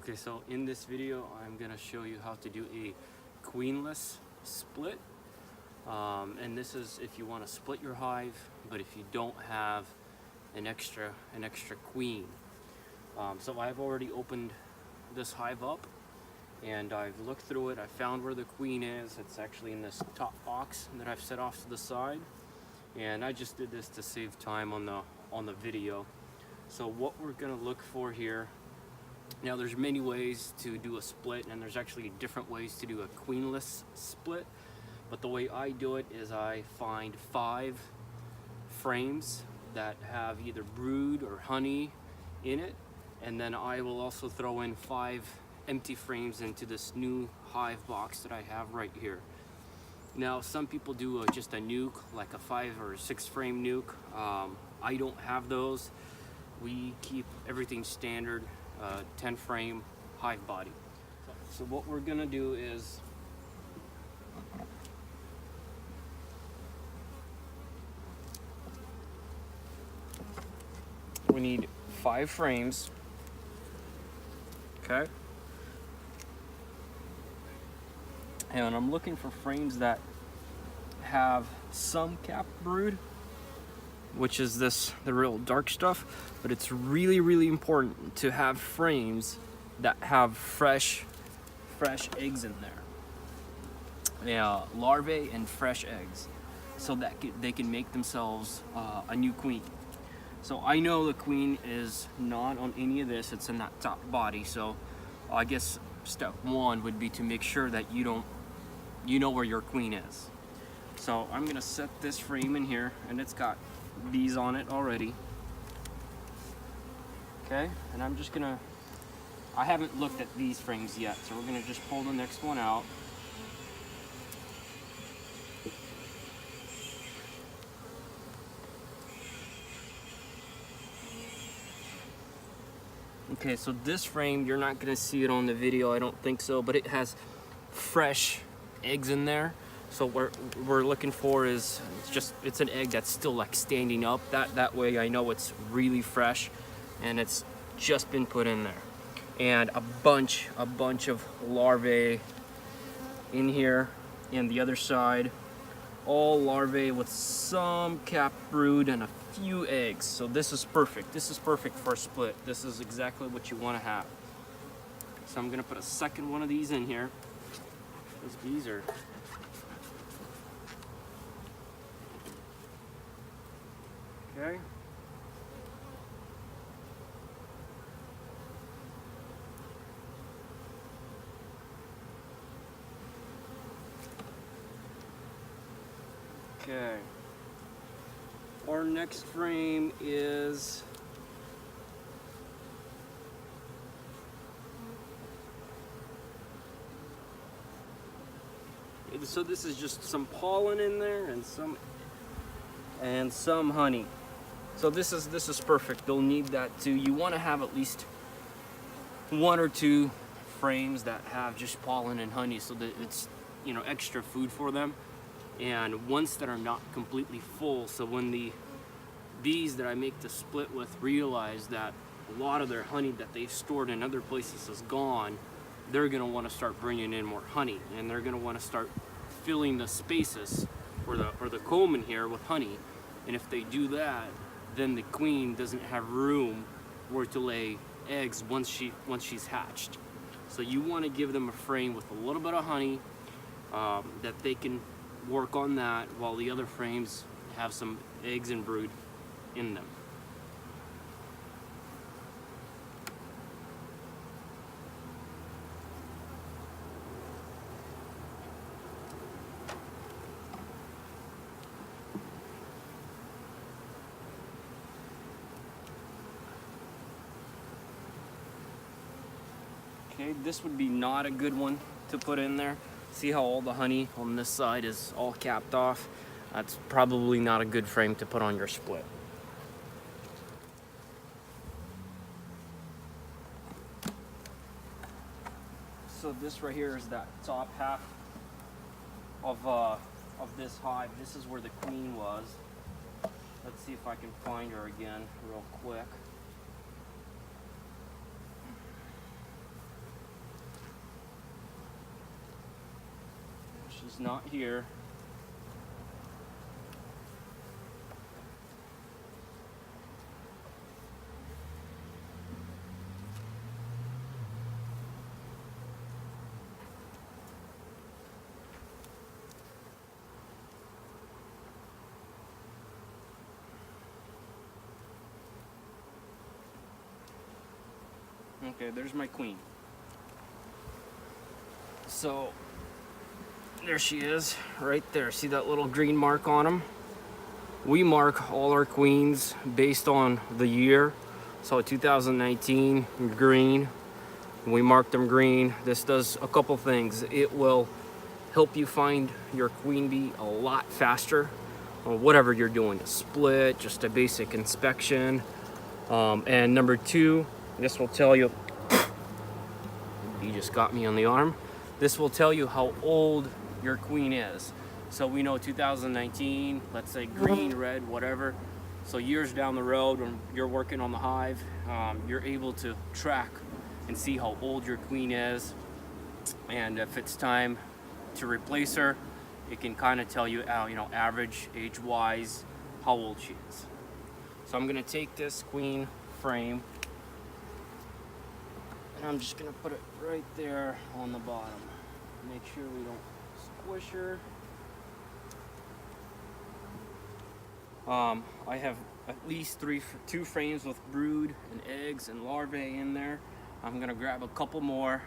Okay, so in this video I'm gonna show you how to do a queenless split, and this is if you want to split your hive, but if you don't have an extra queen. So I've already opened this hive up and I've looked through it. I found where the queen is. It's actually in this top box that I've set off to the side, and I just did this to save time on the video. So what we're gonna look for here. Now there's many ways to do a split, and there's actually different ways to do a queenless split, but the way I do it is I find 5 frames that have either brood or honey in it, and then I will also throw in 5 empty frames into this new hive box that I have right here. Now some people do just a nuke, like a 5 or 6 frame nuke. I don't have those. We keep everything standard, 10 frame hive body. So what we're gonna do is we need 5 frames, okay? And I'm looking for frames that have some capped brood, which is the real dark stuff, but it's really important to have frames that have fresh eggs in there. Yeah, larvae and fresh eggs, so that they can make themselves a new queen. So I know the queen is not on any of this, it's in that top body, so I guess step 1 would be to make sure that you know where your queen is. So I'm gonna set this frame in here, and it's got bees on it already. Okay, and I haven't looked at these frames yet, so we're gonna just pull the next one out. Okay, so this frame, you're not gonna see it on the video, I don't think so, but it has fresh eggs in there. So what we're looking for is it's an egg that's still like standing up. That way I know it's really fresh and it's just been put in there. And a bunch of larvae in here, and the other side, all larvae with some capped brood and a few eggs. So this is perfect. This is perfect for a split. This is exactly what you want to have. So I'm gonna put a second one of these in here. Those bees are okay. Okay. Our next frame is so this is just some pollen in there and some honey. So this is perfect. They'll need that too. You want to have at least 1 or 2 frames that have just pollen and honey, so that it's, you know, extra food for them. And ones that are not completely full, so when the bees that I make the split with realize that a lot of their honey that they've stored in other places is gone, they're gonna want to start bringing in more honey, and they're gonna want to start filling the spaces or the comb in here with honey. And if they do that, then the queen doesn't have room where to lay eggs once she's hatched. So you want to give them a frame with a little bit of honey, that they can work on that while the other frames have some eggs and brood in them. Okay, this would be not a good one to put in there. See how all the honey on this side is all capped off? That's probably not a good frame to put on your split. So this right here is that top half of this hive. This is where the queen was. Let's see if I can find her again real quick. She's not here. Okay, there's my queen. So there she is, right there. See that little green mark on them? We mark all our queens based on the year. So 2019, green. We mark them green. This does a couple things. It will help you find your queen bee a lot faster, or whatever you're doing, a split, just a basic inspection. And number two, this will tell you, you just got me on the arm. This will tell you how old your queen is. So we know 2019, let's say green, red, whatever. So years down the road when you're working on the hive, you're able to track and see how old your queen is. And if it's time to replace her, it can kind of tell you, average age-wise, how old she is. So I'm gonna take this queen frame and I'm just gonna put it right there on the bottom. Make sure we don't squish her. I have at least two frames with brood and eggs and larvae in there. I'm gonna grab a couple more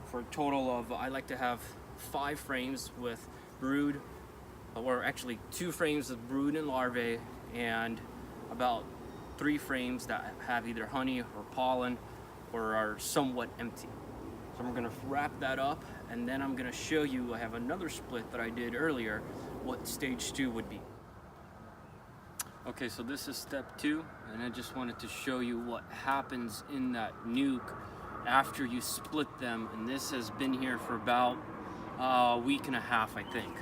for a total of, I like to have 5 frames with brood, or actually 2 frames with brood and larvae, and about 3 frames that have either honey or pollen or are somewhat empty. So I'm gonna wrap that up, and then I'm gonna show you, I have another split that I did earlier, what stage 2 would be. Okay, so this is step 2, and I just wanted to show you what happens in that nuke after you split them, and this has been here for about a week and a half, I think.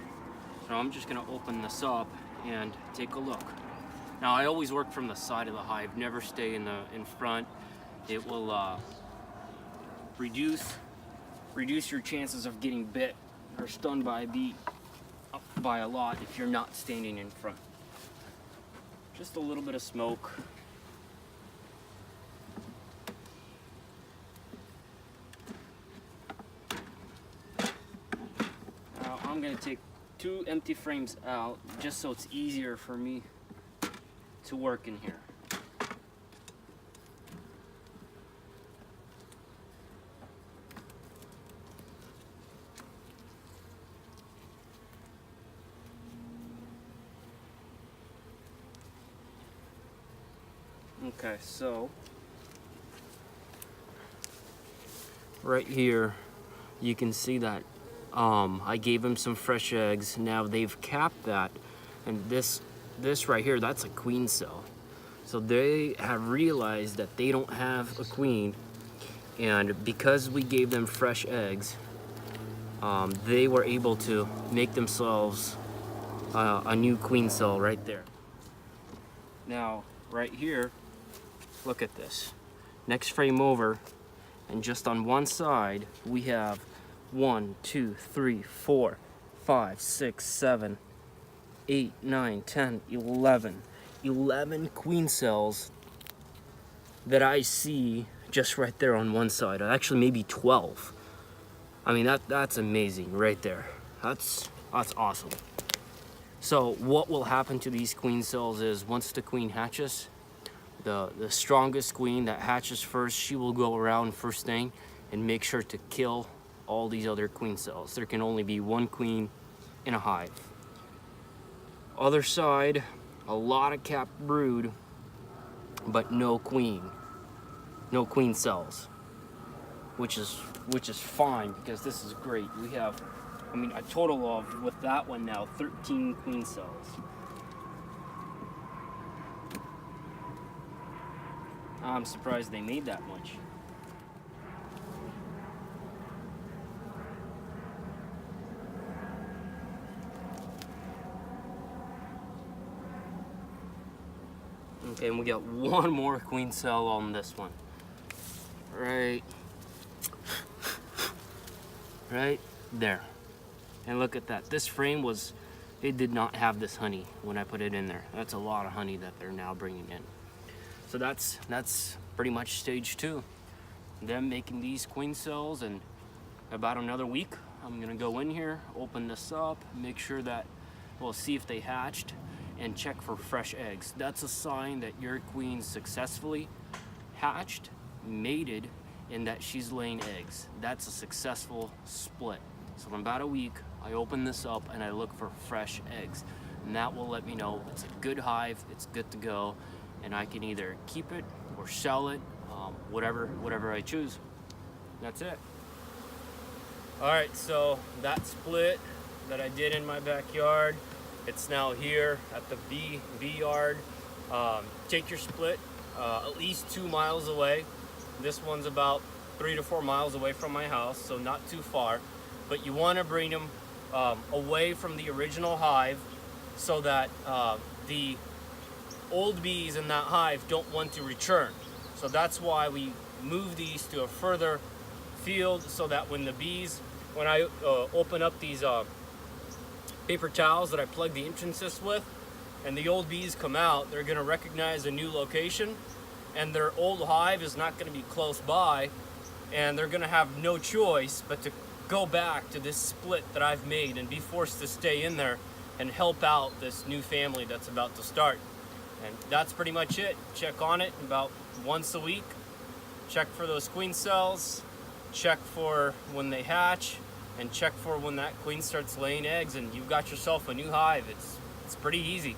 So I'm just gonna open this up and take a look. Now I always work from the side of the hive, never stay in front. It will reduce your chances of getting bit or stung by a bee by a lot if you're not standing in front. Just a little bit of smoke. Now I'm going to take 2 empty frames out just so it's easier for me to work in here. Okay, so right here you can see that I gave them some fresh eggs. Now they've capped that, and this right here, that's a queen cell. So they have realized that they don't have a queen, and because we gave them fresh eggs, they were able to make themselves a new queen cell right there. Now right here, look at this. Next frame over, and just on one side we have 1, 2, 3, 4, 5, 6, 7, 8, 9, 10, 11. 11 queen cells that I see just right there on one side. Actually, maybe 12. I mean, that's amazing right there. That's awesome. So what will happen to these queen cells is once the queen hatches, the strongest queen that hatches first, she will go around first thing and make sure to kill all these other queen cells. There can only be 1 queen in a hive. Other side, a lot of capped brood, but no queen cells, which is fine because this is great. We have, I mean, a total of, with that one now, 13 queen cells. I'm surprised they made that much. Okay, and we got 1 more queen cell on this one. Right there. And look at that. This frame was, it did not have this honey when I put it in there. That's a lot of honey that they're now bringing in. So that's pretty much stage 2. Them making these queen cells, and about another week, I'm gonna go in here, open this up, make sure that, we'll see if they hatched, and check for fresh eggs. That's a sign that your queen successfully hatched, mated, and that she's laying eggs. That's a successful split. So in about a week, I open this up and I look for fresh eggs. And that will let me know it's a good hive, it's good to go, and I can either keep it or sell it, whatever I choose. That's it. All right, so that split that I did in my backyard, it's now here at the bee yard. Take your split at least 2 miles away. This one's about 3 to 4 miles away from my house, so not too far. But you want to bring them away from the original hive so that the old bees in that hive don't want to return. So that's why we move these to a further field, so that when the bees, when I open up these paper towels that I plug the entrances with, and the old bees come out, they're going to recognize a new location, and their old hive is not going to be close by, and they're going to have no choice but to go back to this split that I've made and be forced to stay in there and help out this new family that's about to start. And that's pretty much it. Check on it about once a week. Check for those queen cells, check for when they hatch, and check for when that queen starts laying eggs, and you've got yourself a new hive. It's pretty easy.